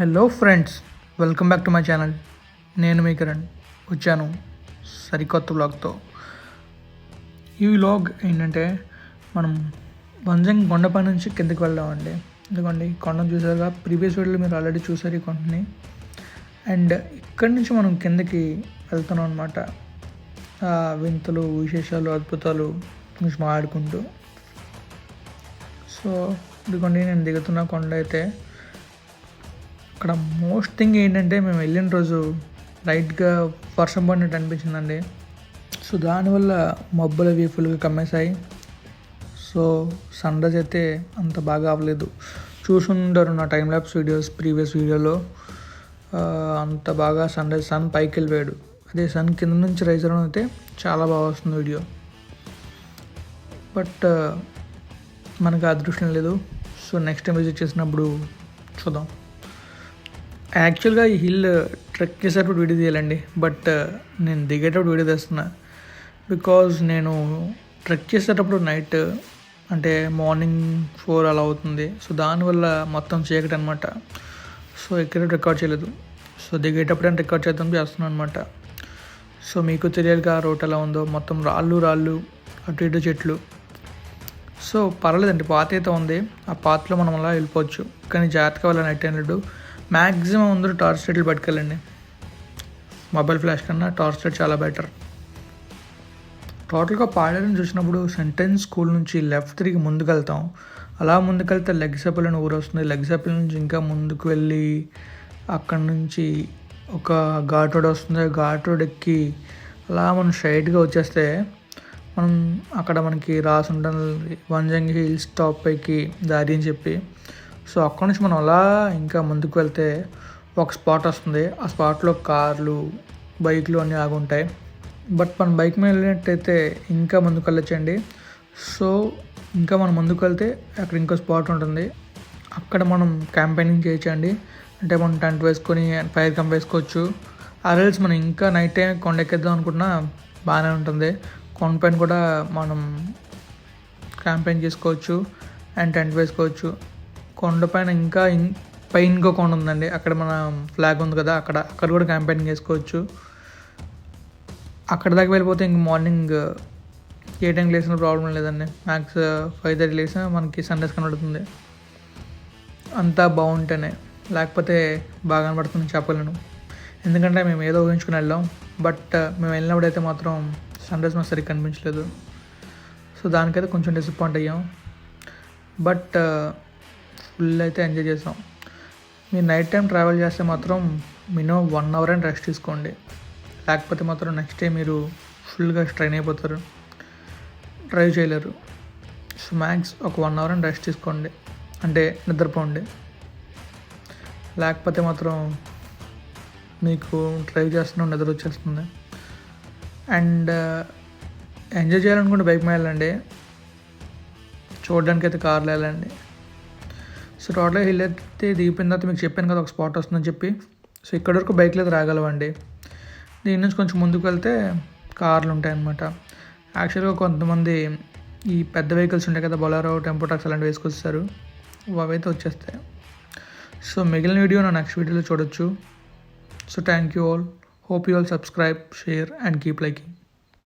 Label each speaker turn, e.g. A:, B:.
A: Hello friends, welcome back to my channel. నేను మీ కిరణ్ వచ్చాను సరికొత్త వ్లాగ్తో. ఈ వ్లాగ్ ఏంటంటే మనం వంజంగ్ కొండపై నుంచి కిందకి వెళ్దామండి. ఎందుకండి కొండను చూసారుగా, ప్రీవియస్ వీడియోలో మీరు ఆల్రెడీ చూసారు ఈ కొండని. అండ్ ఇక్కడి నుంచి మనం కిందకి వెళ్తున్నాం అనమాట. వింతలు, విశేషాలు, అద్భుతాలు గురించి మాట్లాడుకుంటూ. సో ఇదిగోండి నేను దిగుతున్న కొండ అయితే. అక్కడ మోస్ట్ థింగ్ ఏంటంటే మేము వెళ్ళిన రోజు లైట్గా వర్షం పడినట్టు అనిపించిందండి. సో దానివల్ల మబ్బులు అవి ఫుల్గా కమ్మేశాయి. సో సన్ రైజ్ అయితే అంత బాగా అవ్వలేదు. చూసుంటారు నా టైం ల్యాప్స్ వీడియోస్ ప్రీవియస్ వీడియోలో. అంత బాగా సన్ పైకి వెళ్ళిపోయాడు. అదే సన్ కింద నుంచి రైజ్ అవ్వడం అయితే చాలా బాగా వస్తుంది వీడియో. బట్ మనకు అదృష్టం లేదు. సో నెక్స్ట్ టైం విజిట్ చేసినప్పుడు చూద్దాం. యాక్చువల్గా ఈ హిల్ ట్రెక్ చేసేటప్పుడు వీడియో తీయాలండి, బట్ నేను దిగేటప్పుడు వీడియో తీస్తున్నా. బికాజ్ నేను ట్రెక్ చేసేటప్పుడు నైట్ అంటే మార్నింగ్ 4 అలా అవుతుంది. సో దానివల్ల మొత్తం చీకటి అనమాట. సో ఎక్కడ రికార్డ్ చేయలేదు. సో దిగేటప్పుడు అని రికార్డ్ చేస్తున్నాను అనమాట. సో మీకు తెలియాలిగా రోడ్ ఎలా ఉందో, మొత్తం రాళ్ళు అటు ఇటు చెట్లు. సో పర్వాలేదండి, పాత అయితే ఉంది. ఆ పాత్లో మనం అలా వెళ్ళిపోవచ్చు, కానీ జాగ్రత్తగా వెళ్ళాలి. నైట్ టైం మ్యాక్సిమం అందరూ టార్చ్ లైట్లు పట్టుకెళ్ళండి. మొబైల్ ఫ్లాష్ కన్నా టార్చ్ లైట్ చాలా బెటర్. టోటల్గా పాడేరుని చూసినప్పుడు సెంటెన్స్ స్కూల్ నుంచి లెఫ్ట్ తిరిగి ముందుకు వెళ్తాం. అలా ముందుకెళ్తే లెగ్సెపల్ అని ఊరు వస్తుంది. లెగ్సెపల్ నుంచి ఇంకా ముందుకు వెళ్ళి అక్కడ నుంచి ఒక ఘాట్ రోడ్ వస్తుంది. ఘాట్ రోడ్ ఎక్కి అలా మనం స్ట్రైట్గా వచ్చేస్తే మనం అక్కడ మనకి రాసి ఉంటుంది వంజంగి హిల్స్ టాప్ పైకి దారి అని చెప్పి. సో అక్కడ నుంచి మనం అలా ఇంకా ముందుకు వెళ్తే ఒక స్పాట్ వస్తుంది. ఆ స్పాట్లో కార్లు, బైక్లు అన్నీ ఆగుంటాయి. బట్ మనం బైక్ మీద వెళ్ళినట్టయితే ఇంకా ముందుకు వెళ్ళొచ్చండి. సో ఇంకా మనం ముందుకు వెళ్తే అక్కడ ఇంకో స్పాట్ ఉంటుంది. అక్కడ మనం క్యాంపెయినింగ్ చేయొచ్చండి. అంటే మనం టెంట్ వేసుకొని ఫైర్ క్యాంప్ వేసుకోవచ్చు. ఆర్ఎల్స్ మనం ఇంకా నైట్ టైం కొండ ఎక్కేద్దాం అనుకున్నా బాగానే ఉంటుంది. కొండపైన కూడా మనం క్యాంపెయిన్ చేసుకోవచ్చు అండ్ టెంట్ వేసుకోవచ్చు. కొండపైన ఇంకా పైన ఇంకో కొండ ఉందండి, అక్కడ మన ఫ్లాగ్ ఉంది కదా, అక్కడ కూడా క్యాంపెయినింగ్ చేసుకోవచ్చు. అక్కడ దాకా వెళ్ళిపోతే ఇంక మార్నింగ్ ఏ టైంకి లేసిన ప్రాబ్లం లేదండి. మ్యాక్స్ 5:30 లేసినా మనకి సన్ రైజ్ కనబడుతుంది. అంతా బాగుంటేనే, లేకపోతే బాగా కనబడుతుంది చెప్పలేను. ఎందుకంటే మేము ఏదో ఊహించుకుని వెళ్ళాం. బట్ మేము వెళ్ళినప్పుడైతే మాత్రం సన్ రైజ్ మాకు సరిగ్గా కనిపించలేదు. సో దానికైతే కొంచెం డిసప్పాయింట్ అయ్యాం. బట్ ఫుల్ అయితే ఎంజాయ్ చేసాం. మీరు నైట్ టైం ట్రావెల్ చేస్తే మాత్రం మినిమం 1 hour అని రెస్ట్ తీసుకోండి. లేకపోతే మాత్రం నెక్స్ట్ డే మీరు ఫుల్గా స్ట్రెయిన్ అయిపోతారు, డ్రైవ్ చేయలేరు. సో మ్యాక్స్ ఒక 1 hour అని రెస్ట్ తీసుకోండి, అంటే నిద్రపోండి. లేకపోతే మాత్రం మీకు డ్రైవ్ చేస్తున్న నిద్ర వచ్చేస్తుంది. అండ్ ఎంజాయ్ చేయాలనుకుంటే బైక్ మీద వెళ్ళండి, చూడడానికి అయితే కార్లో వెళ్ళండి. సో టోటల్గా హిల్ అయితే దిగిపోయిన తర్వాత మీకు చెప్పాను కదా ఒక స్పాట్ వస్తుందని చెప్పి. సో ఇక్కడ వరకు బైక్లో అయితే రాగలవండి. దీని నుంచి కొంచెం ముందుకు వెళ్తే కార్లు ఉంటాయన్నమాట. యాక్చువల్గా కొంతమంది ఈ పెద్ద వెహికల్స్ ఉంటాయి కదా, బొలెరో, టెంపో ట్రక్స్ అలాంటివి వేసుకొస్తారు, అవైతే వచ్చేస్తాయి. సో మిగిలిన వీడియో నా నెక్స్ట్ వీడియోలో చూడొచ్చు. So thank you all. Hope you all subscribe, share and keep liking.